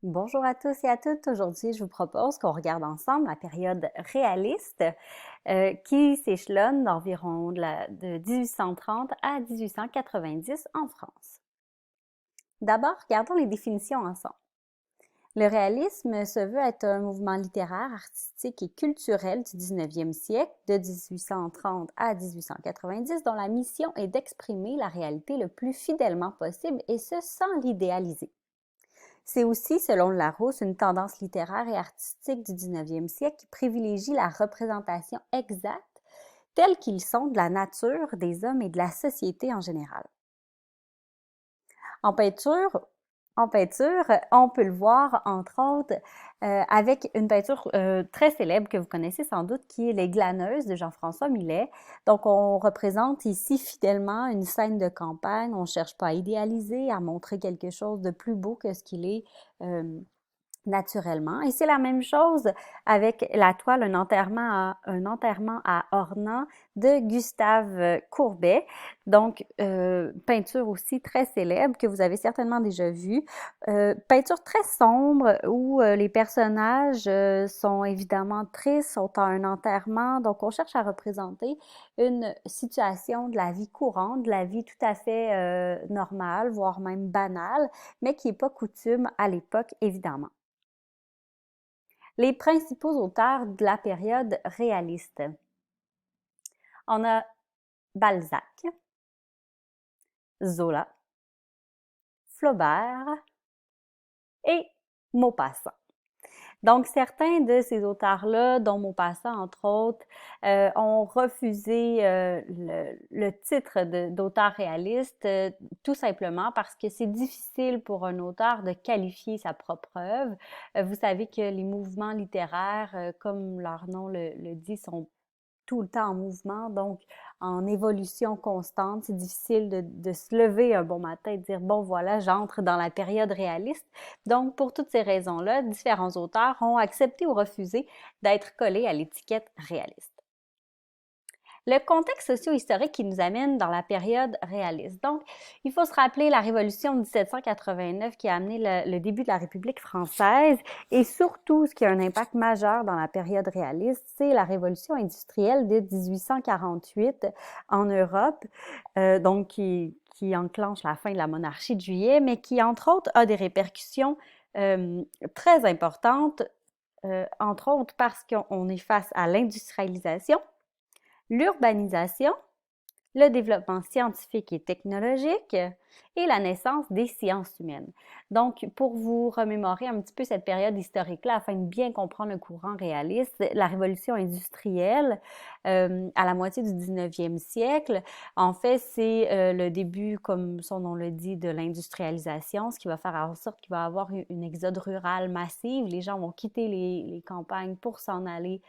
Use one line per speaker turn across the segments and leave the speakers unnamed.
Bonjour à tous et à toutes. Aujourd'hui, je vous propose qu'on regarde ensemble la période réaliste qui s'échelonne d'environ de 1830 à 1890 en France. D'abord, regardons les définitions ensemble. Le réalisme se veut être un mouvement littéraire, artistique et culturel du 19e siècle, de 1830 à 1890, dont la mission est d'exprimer la réalité le plus fidèlement possible et ce sans l'idéaliser. C'est aussi, selon Larousse, une tendance littéraire et artistique du 19e siècle qui privilégie la représentation exacte tels qu'ils sont de la nature, des hommes et de la société en général. En peinture, on peut le voir, entre autres, avec une peinture très célèbre que vous connaissez sans doute, qui est Les Glaneuses de Jean-François Millet. Donc, on représente ici fidèlement une scène de campagne. On ne cherche pas à idéaliser, à montrer quelque chose de plus beau que ce qu'il est naturellement. Et c'est la même chose avec la toile Un enterrement à Ornans de Gustave Courbet. Donc, peinture aussi très célèbre que vous avez certainement déjà vue. Peinture très sombre où les personnages sont évidemment tristes, sont à un enterrement. Donc, on cherche à représenter une situation de la vie courante, de la vie tout à fait normale, voire même banale, mais qui n'est pas coutume à l'époque, évidemment. Les principaux auteurs de la période réaliste. On a Balzac, Zola, Flaubert et Maupassant. Donc, certains de ces auteurs-là, dont Maupassant, entre autres, ont refusé le titre d'auteur réaliste tout simplement parce que c'est difficile pour un auteur de qualifier sa propre œuvre. Vous savez que les mouvements littéraires, comme leur nom le dit, sont tout le temps en mouvement, donc en évolution constante. C'est difficile de se lever un bon matin et de dire, bon voilà, j'entre dans la période réaliste. Donc, pour toutes ces raisons-là, différents auteurs ont accepté ou refusé d'être collés à l'étiquette réaliste. Le contexte socio-historique qui nous amène dans la période réaliste. Donc, il faut se rappeler la Révolution de 1789 qui a amené le début de la République française et surtout, ce qui a un impact majeur dans la période réaliste, c'est la Révolution industrielle de 1848 en Europe, donc qui enclenche la fin de la monarchie de Juillet, mais qui, entre autres, a des répercussions très importantes, entre autres parce qu'on est face à l'industrialisation, l'urbanisation, le développement scientifique et technologique et la naissance des sciences humaines. Donc, pour vous remémorer un petit peu cette période historique-là, afin de bien comprendre le courant réaliste, la révolution industrielle, à la moitié du 19e siècle, en fait, c'est le début, comme son nom le dit, de l'industrialisation, ce qui va faire en sorte qu'il va y avoir une exode rurale massive. Les gens vont quitter les campagnes pour s'en aller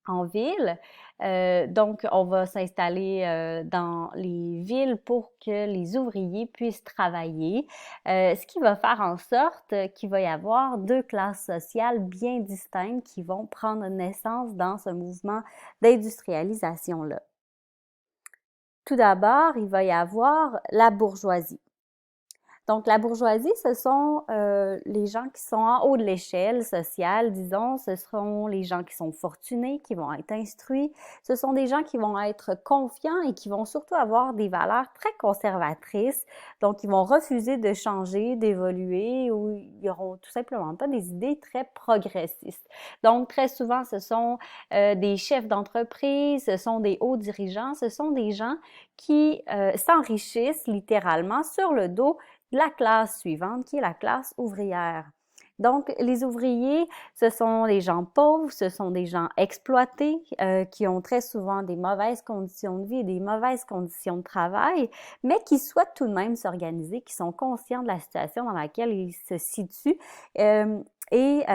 en ville. Donc, on va s'installer dans les villes pour que les ouvriers puissent travailler, ce qui va faire en sorte qu'il va y avoir deux classes sociales bien distinctes qui vont prendre naissance dans ce mouvement d'industrialisation-là. Tout d'abord, il va y avoir la bourgeoisie. Donc, la bourgeoisie, ce sont les gens qui sont en haut de l'échelle sociale, disons. Ce seront les gens qui sont fortunés, qui vont être instruits. Ce sont des gens qui vont être confiants et qui vont surtout avoir des valeurs très conservatrices. Donc, ils vont refuser de changer, d'évoluer ou ils n'auront tout simplement pas des idées très progressistes. Donc, très souvent, ce sont des chefs d'entreprise, ce sont des hauts dirigeants, ce sont des gens qui s'enrichissent littéralement sur le dos de la classe suivante, qui est la classe ouvrière. Donc, les ouvriers, ce sont des gens pauvres, ce sont des gens exploités, qui ont très souvent des mauvaises conditions de vie et des mauvaises conditions de travail, mais qui souhaitent tout de même s'organiser, qui sont conscients de la situation dans laquelle ils se situent et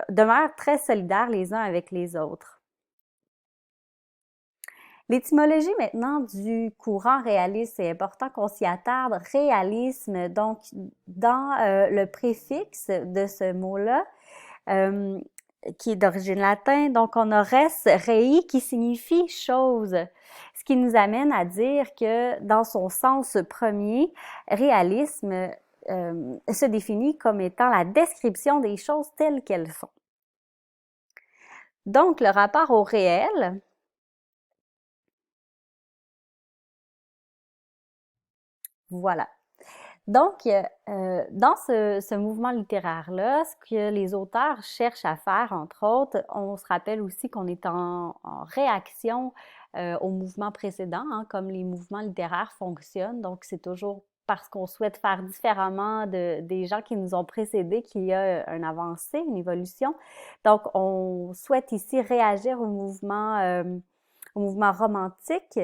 demeurent très solidaires les uns avec les autres. L'étymologie maintenant du courant réaliste, c'est important qu'on s'y attarde. Réalisme, donc dans le préfixe de ce mot-là, qui est d'origine latine, donc on a res rei qui signifie chose, ce qui nous amène à dire que dans son sens premier, réalisme se définit comme étant la description des choses telles qu'elles sont. Donc, le rapport au réel, voilà. Donc, dans ce mouvement littéraire-là, ce que les auteurs cherchent à faire, entre autres, on se rappelle aussi qu'on est en réaction au mouvement précédent, hein, comme les mouvements littéraires fonctionnent. Donc, c'est toujours parce qu'on souhaite faire différemment des gens qui nous ont précédés qu'il y a une avancée, une évolution. Donc, on souhaite ici réagir au mouvement romantique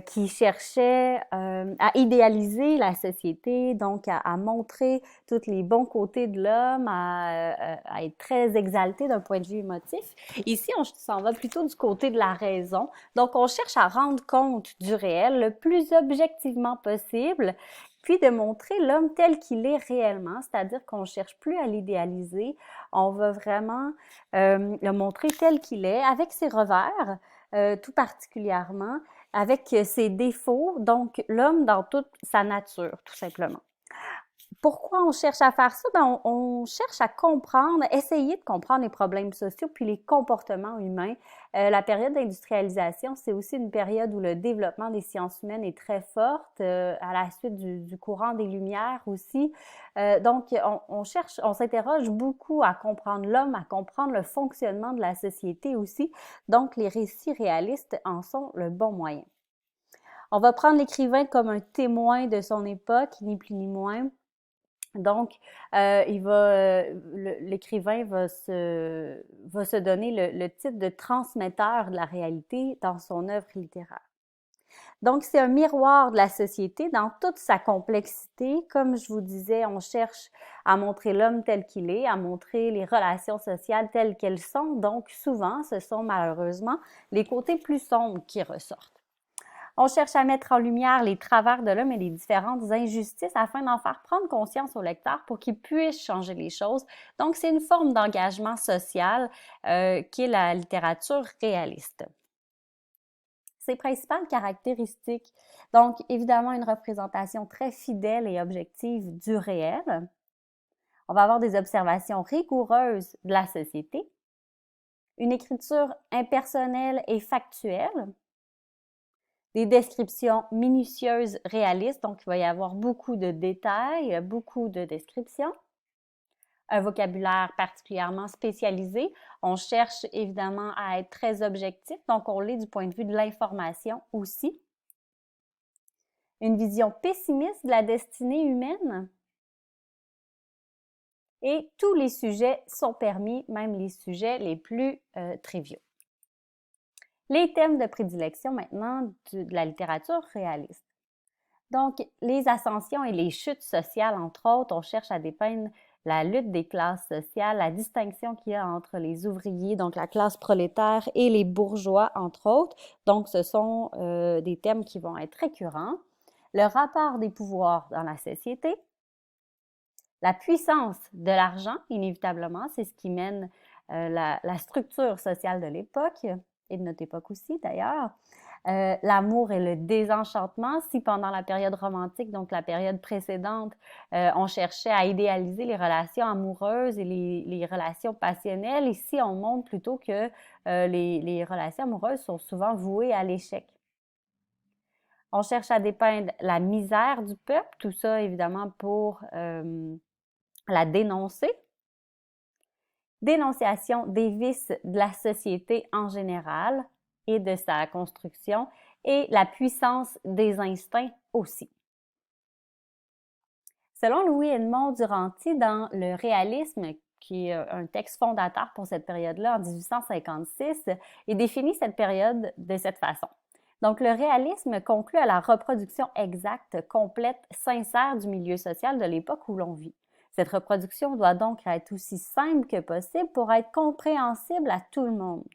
qui cherchait à idéaliser la société, donc à montrer tous les bons côtés de l'homme, à être très exalté d'un point de vue émotif. Ici, on s'en va plutôt du côté de la raison. Donc, on cherche à rendre compte du réel le plus objectivement possible, puis de montrer l'homme tel qu'il est réellement, c'est-à-dire qu'on ne cherche plus à l'idéaliser, on va vraiment le montrer tel qu'il est, avec ses revers, tout particulièrement, avec ses défauts, donc l'homme dans toute sa nature, tout simplement. Pourquoi on cherche à faire ça? Ben, on cherche à comprendre, essayer de comprendre les problèmes sociaux puis les comportements humains. La période d'industrialisation, c'est aussi une période où le développement des sciences humaines est très forte, à la suite du courant des Lumières aussi. Donc, on s'interroge beaucoup à comprendre l'homme, à comprendre le fonctionnement de la société aussi. Donc, les récits réalistes en sont le bon moyen. On va prendre l'écrivain comme un témoin de son époque, ni plus ni moins. Donc, l'écrivain va se donner le titre de transmetteur de la réalité dans son œuvre littéraire. Donc, c'est un miroir de la société dans toute sa complexité. Comme je vous disais, on cherche à montrer l'homme tel qu'il est, à montrer les relations sociales telles qu'elles sont. Donc, souvent, ce sont malheureusement les côtés plus sombres qui ressortent. On cherche à mettre en lumière les travers de l'homme et les différentes injustices afin d'en faire prendre conscience au lecteur pour qu'il puisse changer les choses. Donc, c'est une forme d'engagement social qui est la littérature réaliste. Ses principales caractéristiques, donc évidemment une représentation très fidèle et objective du réel. On va avoir des observations rigoureuses de la société, une écriture impersonnelle et factuelle, des descriptions minutieuses, réalistes, donc il va y avoir beaucoup de détails, beaucoup de descriptions. Un vocabulaire particulièrement spécialisé. On cherche évidemment à être très objectif, donc on l'est du point de vue de l'information aussi. Une vision pessimiste de la destinée humaine. Et tous les sujets sont permis, même les sujets les plus triviaux. Les thèmes de prédilection maintenant de la littérature réaliste. Donc, les ascensions et les chutes sociales, entre autres, on cherche à dépeindre la lutte des classes sociales, la distinction qu'il y a entre les ouvriers, donc la classe prolétaire, et les bourgeois, entre autres. Donc, ce sont des thèmes qui vont être récurrents. Le rapport des pouvoirs dans la société, la puissance de l'argent, inévitablement, c'est ce qui mène la structure sociale de l'époque, et de notre époque aussi d'ailleurs. L'amour et le désenchantement. Si pendant la période romantique, donc la période précédente, on cherchait à idéaliser les relations amoureuses et les relations passionnelles, ici on montre plutôt que les relations amoureuses sont souvent vouées à l'échec. On cherche à dépeindre la misère du peuple, tout ça évidemment pour la dénoncer. Dénonciation des vices de la société en général et de sa construction, et la puissance des instincts aussi. Selon Louis-Edmond Duranty, dans Le réalisme, qui est un texte fondateur pour cette période-là, en 1856, il définit cette période de cette façon. Donc, le réalisme conclut à la reproduction exacte, complète, sincère du milieu social de l'époque où l'on vit. Cette reproduction doit donc être aussi simple que possible pour être compréhensible à tout le monde.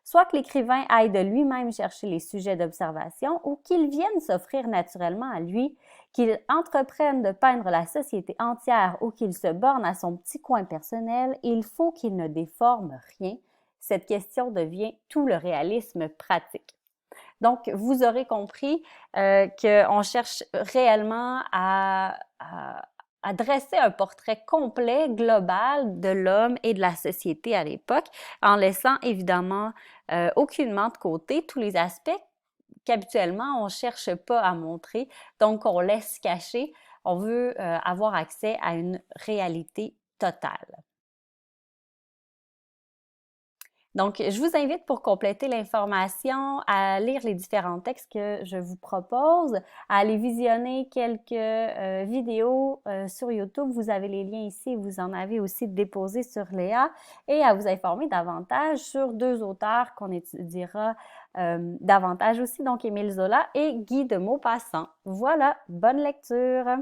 Soit que l'écrivain aille de lui-même chercher les sujets d'observation ou qu'il vienne s'offrir naturellement à lui, qu'il entreprenne de peindre la société entière ou qu'il se borne à son petit coin personnel, il faut qu'il ne déforme rien. Cette question devient tout le réalisme pratique. Donc, vous aurez compris qu'on cherche réellement à à dresser un portrait complet, global de l'homme et de la société à l'époque, en laissant évidemment aucunement de côté tous les aspects qu'habituellement on ne cherche pas à montrer, donc on laisse cacher. On veut avoir accès à une réalité totale. Donc, je vous invite pour compléter l'information à lire les différents textes que je vous propose, à aller visionner quelques vidéos sur YouTube. Vous avez les liens ici, vous en avez aussi déposé sur Léa, et à vous informer davantage sur deux auteurs qu'on étudiera davantage aussi, donc Émile Zola et Guy de Maupassant. Voilà, bonne lecture!